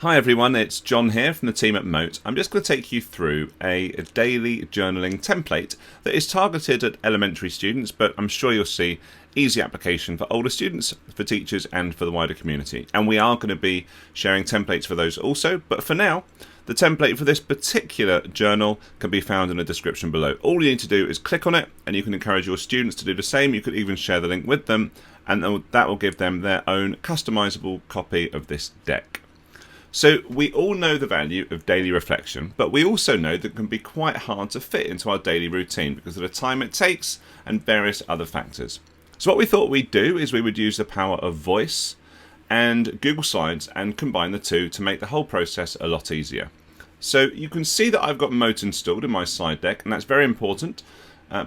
Hi everyone, it's John here from the team at Mote. I'm just going to take you through a daily journaling template that is targeted at elementary students, but I'm sure you'll see easy application for older students, for teachers and for the wider community. And we are going to be sharing templates for those also, but for now, the template for this particular journal can be found in the description below. All you need to do is click on it and you can encourage your students to do the same. You could even share the link with them and that will give them their own customizable copy of this deck. So we all know the value of daily reflection, but we also know that it can be quite hard to fit into our daily routine because of the time it takes and various other factors. So what we thought we'd do is we would use the power of voice and Google Slides and combine the two to make the whole process a lot easier. So you can see that I've got Mote installed in my slide deck, and that's very important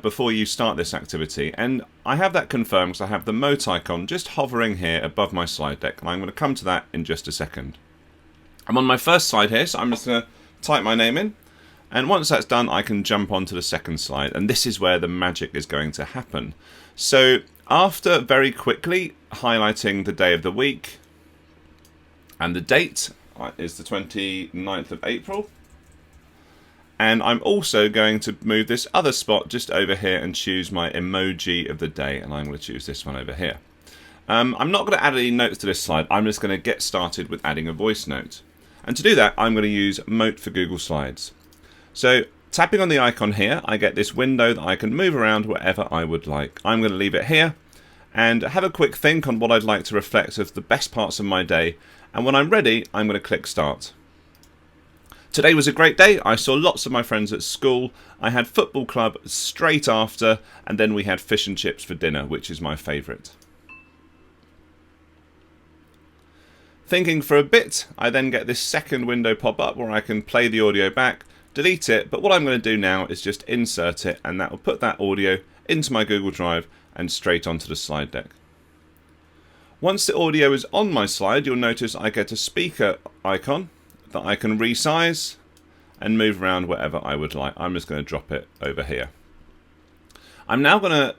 before you start this activity. And I have that confirmed because I have the Mote icon just hovering here above my slide deck, and I'm going to come to that in just a second. I'm on my first slide here, so I'm just going to type my name in. And once that's done, I can jump onto the second slide. And this is where the magic is going to happen. So after very quickly highlighting the day of the week, and the date is the 29th of April. And I'm also going to move this other spot just over here and choose my emoji of the day. And I'm going to choose this one over here. I'm not going to add any notes to this slide. I'm just going to get started with adding a voice note. And to do that, I'm going to use Mote for Google Slides. So tapping on the icon here, I get this window that I can move around wherever I would like. I'm going to leave it here and have a quick think on what I'd like to reflect as the best parts of my day. And when I'm ready, I'm going to click Start. Today was a great day. I saw lots of my friends at school. I had football club straight after, and then we had fish and chips for dinner, which is my favourite. Thinking for a bit, I then get this second window pop up where I can play the audio back, delete it, but what I'm going to do now is just insert it, and that will put that audio into my Google Drive and straight onto the slide deck. Once the audio is on my slide, you'll notice I get a speaker icon that I can resize and move around wherever I would like. I'm just going to drop it over here. I'm now going to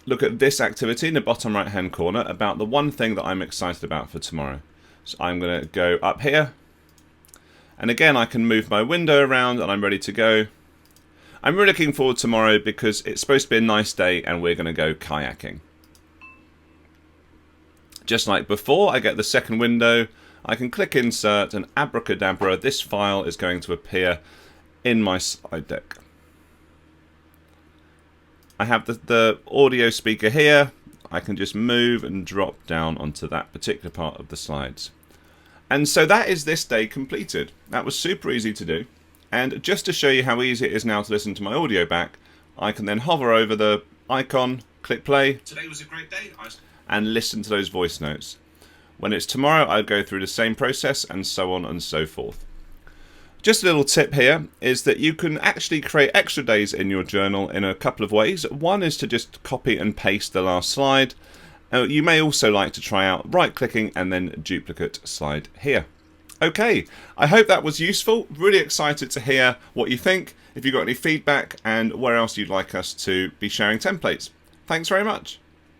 look at this activity in the bottom right hand corner about the one thing that I'm excited about for tomorrow. So I'm going to go up here, and again I can move my window around and I'm ready to go. I'm really looking forward to tomorrow because it's supposed to be a nice day and we're going to go kayaking. Just like before, I get the second window, I can click insert, and abracadabra, this file is going to appear in my slide deck. I have the audio speaker here. I can just move and drop down onto that particular part of the slides. And so that is this day completed. That was super easy to do. And just to show you how easy it is now to listen to my audio back, I can then hover over the icon, click play. Today was a great day. And listen to those voice notes. When it's tomorrow, I'll go through the same process and so on and so forth. Just a little tip here is that you can actually create extra days in your journal in a couple of ways. One is to just copy and paste the last slide. You may also like to try out right-clicking and then duplicate slide here. Okay, I hope that was useful. Really excited to hear what you think, if you've got any feedback and where else you'd like us to be sharing templates. Thanks very much.